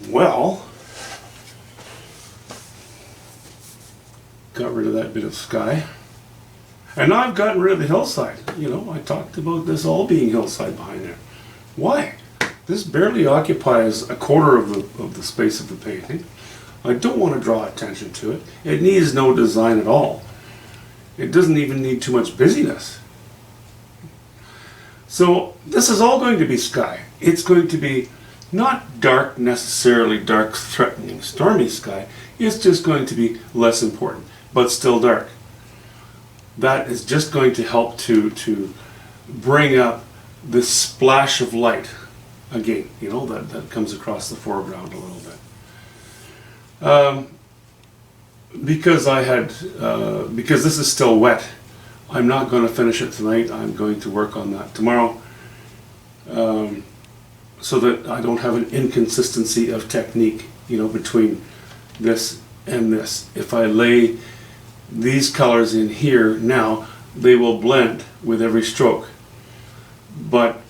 Well, got rid of that bit of sky. And now I've gotten rid of the hillside. You know, I talked about this all being hillside behind there. Why? This barely occupies a quarter of the space of the painting. I don't want to draw attention to it. It needs no design at all. It doesn't even need too much busyness. So this is all going to be sky. It's going to be not dark, necessarily dark, threatening, stormy sky. It's just going to be less important, but still dark. That is just going to help to bring up this splash of light again, you know, that comes across the foreground a little bit. Because this is still wet, I'm not going to finish it tonight. I'm going to work on that tomorrow, so that I don't have an inconsistency of technique, you know, between this and this. If I lay these colors in here now, they will blend with every stroke. But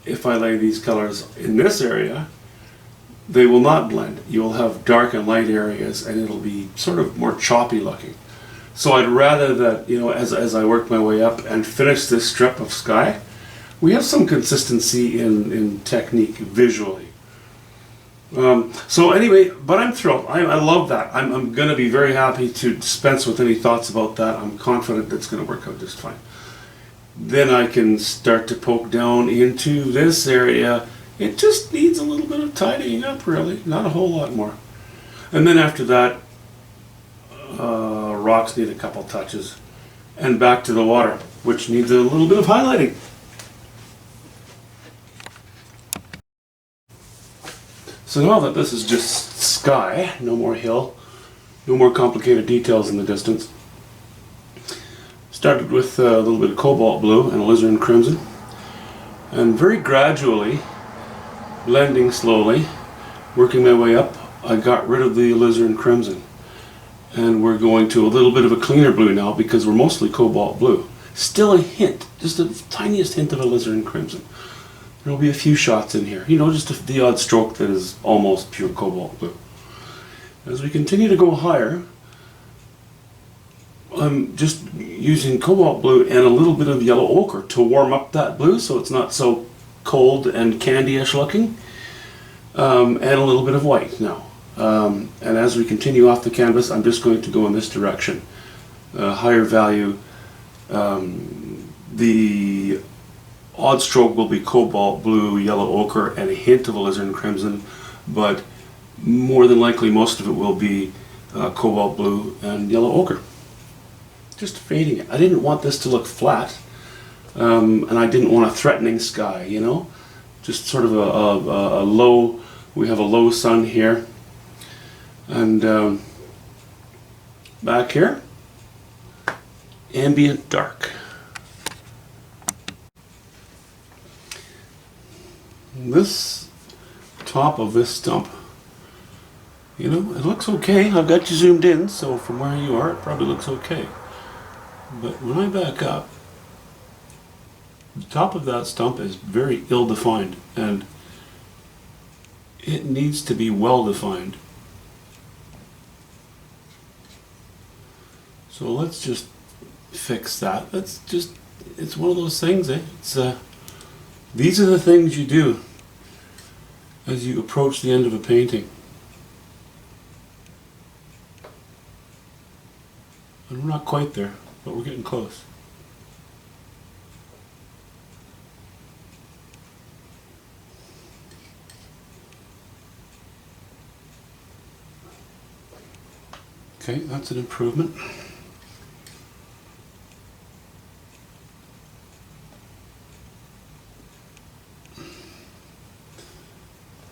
if I lay these colors in this area, they will not blend. You'll have dark and light areas, and it'll be sort of more choppy looking. So I'd rather that, you know, as I work my way up and finish this strip of sky, we have some consistency in technique visually. So anyway, but I'm thrilled. I love that. I'm going to be very happy to dispense with any thoughts about that. I'm confident that's going to work out just fine. Then I can start to poke down into this area. It just needs a little bit of tidying up, really, not a whole lot more. And then after that, rocks need a couple touches. And back to the water, which needs a little bit of highlighting. So now that this is just sky, no more hill, no more complicated details in the distance, started with a little bit of cobalt blue and alizarin crimson, and very gradually, blending slowly, working my way up, I got rid of the alizarin crimson. And we're going to a little bit of a cleaner blue now because we're mostly cobalt blue. Still a hint, just the tiniest hint of alizarin crimson. There'll be a few shots in here, you know, just the odd stroke that is almost pure cobalt blue. As we continue to go higher, I'm just using cobalt blue and a little bit of yellow ochre to warm up that blue so it's not so cold and candy-ish looking, and a little bit of white now. And as we continue off the canvas, I'm just going to go in this direction. Higher value. The odd stroke will be cobalt blue, yellow ochre, and a hint of alizarin crimson, but more than likely most of it will be cobalt blue and yellow ochre. Just fading it. I didn't want this to look flat, and I didn't want a threatening sky, you know? Just sort of a low, we have a low sun here. And back here, ambient dark. This top of this stump, you know, it looks okay. I've got you zoomed in, so from where you are, it probably looks okay. But when I back up, the top of that stump is very ill-defined, and it needs to be well-defined. So let's just fix that. It's one of those things, eh? These are the things you do as you approach the end of a painting. And we're not quite there, but we're getting close. Okay, that's an improvement.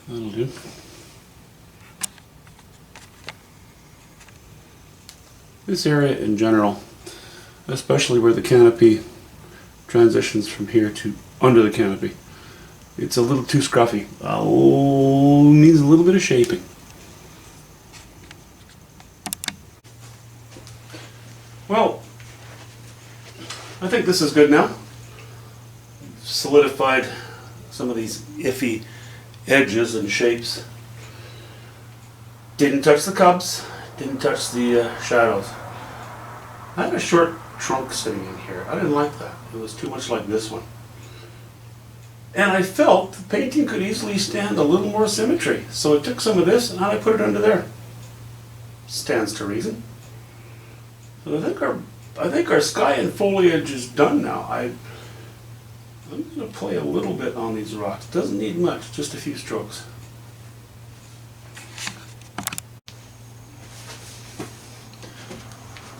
That'll do. This area in general, especially where the canopy transitions from here to under the canopy, it's a little too scruffy. Oh, needs a little bit of shaping. Well, I think this is good now. Solidified some of these iffy edges and shapes. Didn't touch the cubs, didn't touch the shadows. I had a short trunk sitting in here. I didn't like that. It was too much like this one. And I felt the painting could easily stand a little more symmetry. So I took some of this and I put it under there. Stands to reason. So I think our sky and foliage is done now. I'm going to play a little bit on these rocks. Doesn't need much, just a few strokes.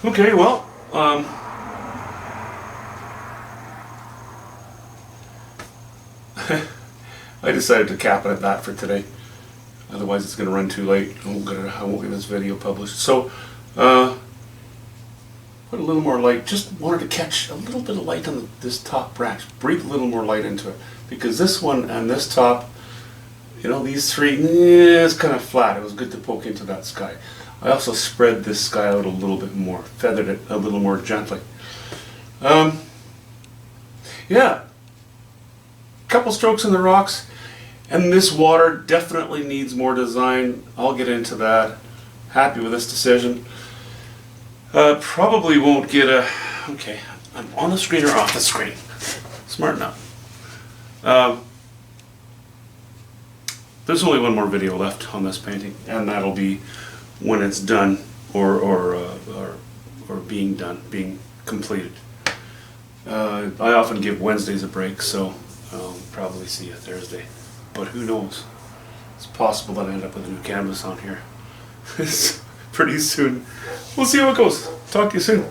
Okay, well, I decided to cap it at that for today. Otherwise, it's going to run too late. I won't get this video published. So, put a little more light. Just wanted to catch a little bit of light on this top branch. Breathe a little more light into it, because this one and this top, you know, these three, it's kind of flat. It was good to poke into that sky. I also spread this sky out a little bit more, feathered it a little more gently. Yeah, couple strokes in the rocks, and this water definitely needs more design. I'll get into that. Happy with this decision. Probably won't get a... Okay, I'm on the screen or off the screen. Smart enough. There's only one more video left on this painting, and that'll be when it's done, or being done, being completed. I often give Wednesdays a break, so I'll probably see you Thursday. But who knows? It's possible that I end up with a new canvas on here pretty soon. We'll see how it goes. Talk to you soon.